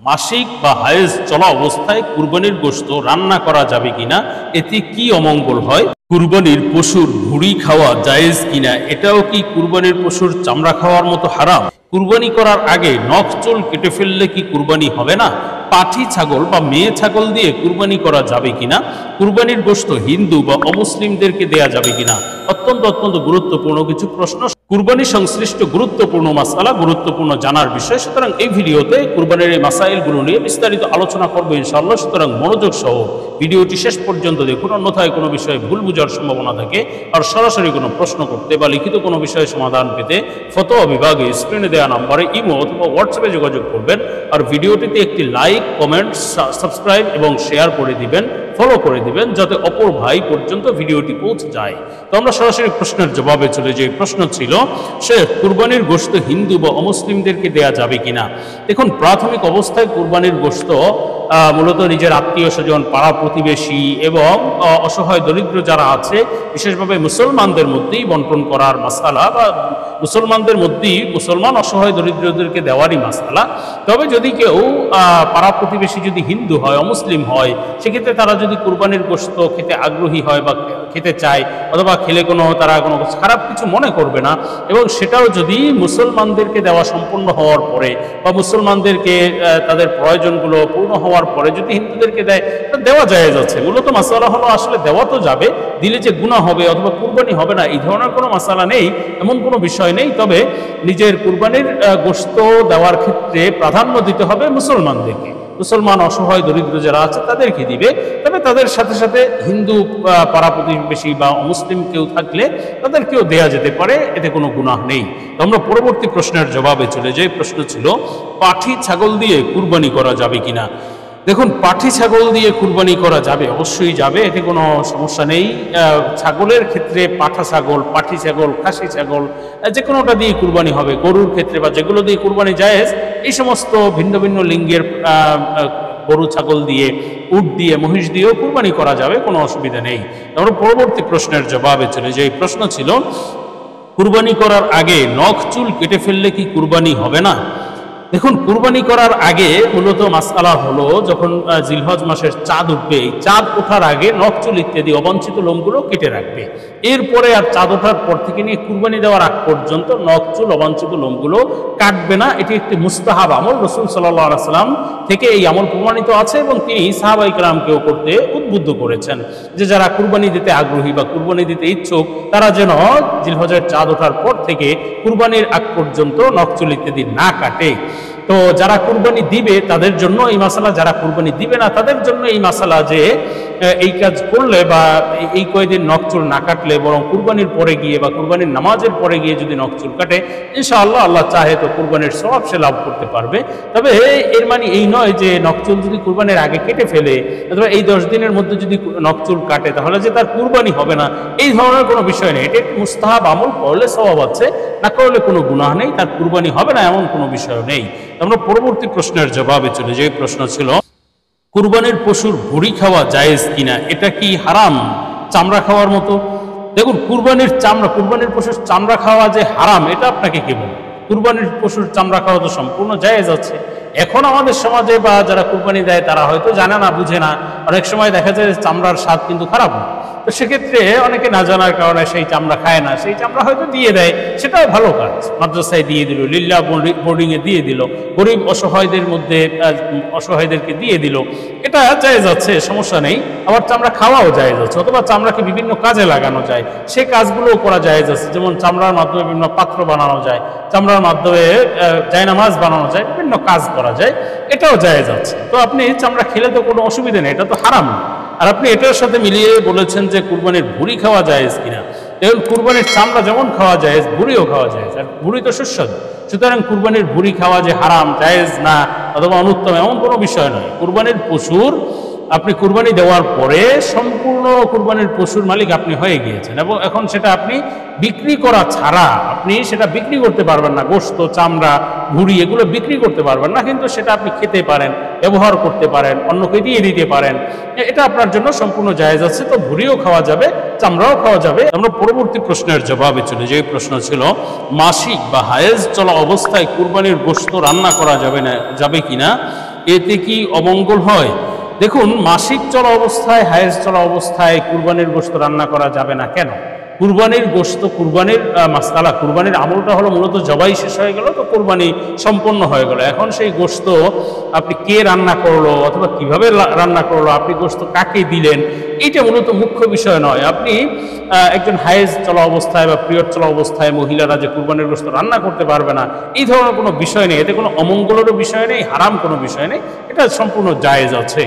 মাসিক বা হায়েজ চলা অবস্থায় কুরবানির গোশত রান্না করা যাবে কিনা, এতে কি অমঙ্গল হয়? কুরবানির পশুর ভুঁড়ি খাওয়া জায়েজ কিনা, এটাও কি কুরবানির পশুর চামড়া খাওয়ার মতো হারাম? কুরবানি করার আগে নখ চুল কেটে ফেললে কি কুরবানি হবে না? পাঠি ছাগল বা মেয়ে ছাগল দিয়ে কুরবানি করা যাবে কিনা? কুরবানির গোশত হিন্দু বা অমুসলিমদেরকে দেয়া যাবে কিনা? অত্যন্ত অত্যন্ত গুরুত্বপূর্ণ কিছু প্রশ্ন, কুরবানি সংশ্লিষ্ট গুরুত্বপূর্ণ মাসালা, গুরুত্বপূর্ণ জানার বিষয়। সুতরাং এই ভিডিওতে কুরবানির এই মাসাইলগুলো নিয়ে বিস্তারিত আলোচনা করবো ইনশাআল্লাহ। সুতরাং মনোযোগ সহ ভিডিওটি শেষ পর্যন্ত দেখুন, অন্যথায় কোনো বিষয়ে ভুল বুঝার সম্ভাবনা থাকে। আর সরাসরি কোনো প্রশ্ন করতে বা লিখিত কোনো বিষয়ে সমাধান পেতে ফতোয়া বিভাগে স্ক্রিনে দেওয়া নম্বরে ইমো অথবা হোয়াটসঅ্যাপে যোগাযোগ করবেন। আর ভিডিওটিতে একটি লাইক, কমেন্ট, সাবস্ক্রাইব এবং শেয়ার করে দিবেন, ফলো করে দিবেন, যাতে অপর ভাই পর্যন্ত ভিডিওটি পৌঁছে যায়। তো আমরা সরাসরি প্রশ্নের জবাবে চলে যাই। প্রশ্ন ছিল, শেখ, কুরবানির গোশত হিন্দু বা অমুসলিমদেরকে দেয়া যাবে কিনা? দেখুন, প্রাথমিক অবস্থায় কুরবানির গোশত মূলত নিজের আত্মীয় স্বজন, পাড়া প্রতিবেশী এবং অসহায় দরিদ্র যারা আছে, বিশেষভাবে মুসলমানদের মধ্যেই বন্টন করার মাসালা, বা মুসলমানদের মধ্যেই মুসলমান অসহায় দরিদ্রদেরকে দেওয়ারই মাসালা। তবে যদি কেউ পাড়া প্রতিবেশী যদি হিন্দু হয়, অমুসলিম হয়, সেক্ষেত্রে তারা যদি কুরবানির গোশত খেতে আগ্রহী হয় বা খেতে চায়, অথবা খেলে তারা কোনো খারাপ কিছু মনে করবে না, এবং সেটাও যদি মুসলমানদেরকে দেওয়া সম্পূর্ণ হওয়ার পরে বা মুসলমানদেরকে তাদের প্রয়োজনগুলো পূর্ণ হওয়ার পরে যদি হিন্দুদেরকে দেয়, দেওয়া জায়েজ আছে। মূলত মাসালা হলো, আসলে দেওয়া তো যাবে, দিলে যে গুনাহ হবে অথবা কুরবানি হবে না, এই ধরনের কোনো মাসালা নেই, এমন কোনো বিষয় নেই। তবে নিজের কুরবানির গোশত দেওয়ার ক্ষেত্রে প্রাধান্য দিতে হবে মুসলমানদেরকে। মুসলমান অসহায় দরিদ্র যারা আছে তাদেরকে দিবে। তবে তাদের সাথে সাথে হিন্দু পাড়া প্রতিবেশী বা মুসলিম কেউ থাকলে তাদেরকেও দেয়া যেতে পারে, এতে কোনো গুনাহ নেই। তো আমরা পরবর্তী প্রশ্নের জবাবে চলে যাই। প্রশ্ন ছিল, পাঠি ছাগল দিয়ে কুরবানি করা যাবে কিনা? দেখুন, পাঠি ছাগল দিয়ে কুরবানি করা যাবে, অবশ্যই যাবে, এতে কোনো সমস্যা নেই। ছাগলের ক্ষেত্রে পাঠা ছাগল, পাঠি ছাগল, খাসি ছাগল, যে কোনোটা দিয়ে কুরবানি হবে। গরুর ক্ষেত্রে বা যেগুলো দিয়ে কুরবানি জায়েজ, এই সমস্ত ভিন্ন ভিন্ন লিঙ্গের গরু ছাগল দিয়ে, উট দিয়ে, মহিষ দিয়েও কুরবানি করা যাবে, কোনো অসুবিধা নেই। আমরা পরবর্তী প্রশ্নের জবাবে চলে যাই। প্রশ্ন ছিল, কুরবানি করার আগে নখ চুল কেটে ফেললে কি কুরবানি হবে না? দেখুন, কুরবানি করার আগে মূলত মাসআলা হলো, যখন জিলহজ মাসের চাঁদ উঠবে, এই চাঁদ ওঠার আগে নখ চুল ইত্যাদি অবাঞ্ছিত লোমগুলো কেটে রাখবে। এরপরে আর চাঁদ ওঠার পর থেকে নিয়ে কুরবানি দেওয়ার আগ পর্যন্ত নখ চুল অবাঞ্ছিত লোমগুলো কাটবে না। এটি একটি মুস্তাহাব আমল, রাসূল সাল্লাল্লাহু আলাইহি ওয়াসাল্লাম থেকে এই আমল প্রমাণিত আছে, এবং তিনি সাহাবায়ে কেরামকেও করতে উদ্বুদ্ধ করেছেন, যে যারা কুরবানি দিতে আগ্রহী বা কুরবানি দিতে ইচ্ছুক, তারা যেন জিলহজের চাঁদ ওঠার পর থেকে কুরবানির আগ পর্যন্ত নখ চুল ইত্যাদি না কাটে। তো যারা কুরবানি দিবে তাদের জন্য এই মাসালা, যারা কুরবানি দিবে না তাদের জন্য এই মাসালা, যে এই কাজ করলে বা এই কয়েকদিন নখ চুল না কাটলে, বরং কুরবানির পরে গিয়ে বা কুরবানির নামাজের পরে গিয়ে যদি নখ চুল কাটে, ইনশাআল্লাহ আল্লাহ চাহে তো কুরবানির সওয়াব সে লাভ করতে পারবে। তবে এর মানে এই নয় যে নখ চুল যদি কুরবানির আগে কেটে ফেলে, অথবা এই 10 দিনের মধ্যে যদি নখ চুল কাটে, তাহলে যে তার কুরবানি হবে না, এই ধরনের কোনো বিষয় নেই। এটা একটি মুস্তাহাব আমল, করলে সওয়াব আছে, না করলে কোনো গুনাহ নেই, তার কুরবানি হবে না, এমন কোনো বিষয় নেই। আমরা পরবর্তী প্রশ্নের জবাবে চলে যাই। প্রশ্ন ছিল, কুরবানির পশুর ভুঁড়ি খাওয়া জায়েজ কিনা, এটা কি হারাম চামড়া খাওয়ার মতো? দেখুন, কুরবানির পশুর চামড়া খাওয়া যে হারাম, এটা আপনাকে কে বলে? কুরবানির পশুর চামড়া খাওয়া তো সম্পূর্ণ জায়েজ আছে। এখন আমাদের সমাজে বা যারা কুরবানি দেয় তারা হয়তো জানে না, বুঝে না, অনেক সময় দেখা যায় চামড়ার স্বাদ কিন্তু খারাপ না। তো সেক্ষেত্রে অনেকে না জানার কারণে সেই চামড়া খায় না, সেই চামড়া হয়তো দিয়ে দেয়, সেটাও ভালো কাজ। মাদ্রাসায় দিয়ে দিল, লিল্লাহ বোর্ডিংয়ে দিয়ে দিল, গরিব অসহায়দেরকে দিয়ে দিল, এটা জায়েজ আছে, সমস্যা নেই। আবার চামড়া খাওয়াও জায়েজ আছে, অথবা চামড়াকে বিভিন্ন কাজে লাগানো যায়, সে কাজগুলোও করা জায়েজ আছে। যেমন চামড়ার মাধ্যমে বিভিন্ন পাত্র বানানো যায়, চামড়ার মাধ্যমে জায়নামাজ বানানো যায়, বিভিন্ন কাজ করা যায়, এটাও জায়েজ আছে। তো আপনি চামড়া খেলে তো কোনো অসুবিধা নেই, এটা তো হারাম না। আর আপনি এটার সাথে মিলিয়ে বলেছেন যে কুরবানির ভুঁড়ি খাওয়া জায়েজ কিনা। এবং কুরবানির চামড়া যেমন খাওয়া জায়েজ, ভুঁড়িও খাওয়া জায়েজ, আর ভুঁড়ি তো সুস্বাদু। সুতরাং কুরবানির ভুঁড়ি খাওয়া যে হারাম, জায়েজ না অথবা অনুত্তম, এমন কোনো বিষয় নয়। কুরবানির পশুর আপনি কুরবানি দেওয়ার পরে সম্পূর্ণ কুরবানির পশুর মালিক আপনি হয়ে গিয়েছেন, এবং এখন সেটা আপনি বিক্রি করা ছাড়া আপনি সেটা বিক্রি করতে পারবেন না। গোশত, চামড়া, ভুঁড়ি এগুলো বিক্রি করতে পারবেন না, কিন্তু সেটা আপনি খেতে পারেন, ব্যবহার করতে পারেন, অন্যকে দিয়ে দিতে পারেন, এটা আপনার জন্য সম্পূর্ণ জায়েজ আছে। তো ভুঁড়িও খাওয়া যাবে, চামড়াও খাওয়া যাবে। আমরা পরবর্তী প্রশ্নের জবাবে চলে যাই। প্রশ্ন ছিল, মাসিক বা হায়েজ চলা অবস্থায় কুরবানির গোশত রান্না করা যাবে কিনা? এতে কি অমঙ্গল হয়? দেখুন, মাসিক চলা অবস্থায়, হায়েজ চলা অবস্থায় কুরবানির গোশত রান্না করা যাবে না। কেন? কুরবানির গোশত, কুরবানির মাসআলা, কুরবানির আমলটা হলো মূলত জবাই শেষ হয়ে গেল, তো কুরবানি সম্পন্ন হয়ে গেল। এখন সেই গোশত আপনি কে রান্না করলো অথবা কিভাবে রান্না করলো, আপনি গোশত কাকে দিলেন, এইটা মূলত মুখ্য বিষয় নয়। আপনি একজন হায়েজ চলা অবস্থায় বা পিরিয়ড চলা অবস্থায় মহিলারা যে কুরবানির গোশত রান্না করতে পারবে না, এই ধরনের কোনো বিষয় নেই। এতে কোনো অমঙ্গলেরও বিষয় নেই, হারাম কোনো বিষয় নেই, এটা সম্পূর্ণ জায়েজ আছে।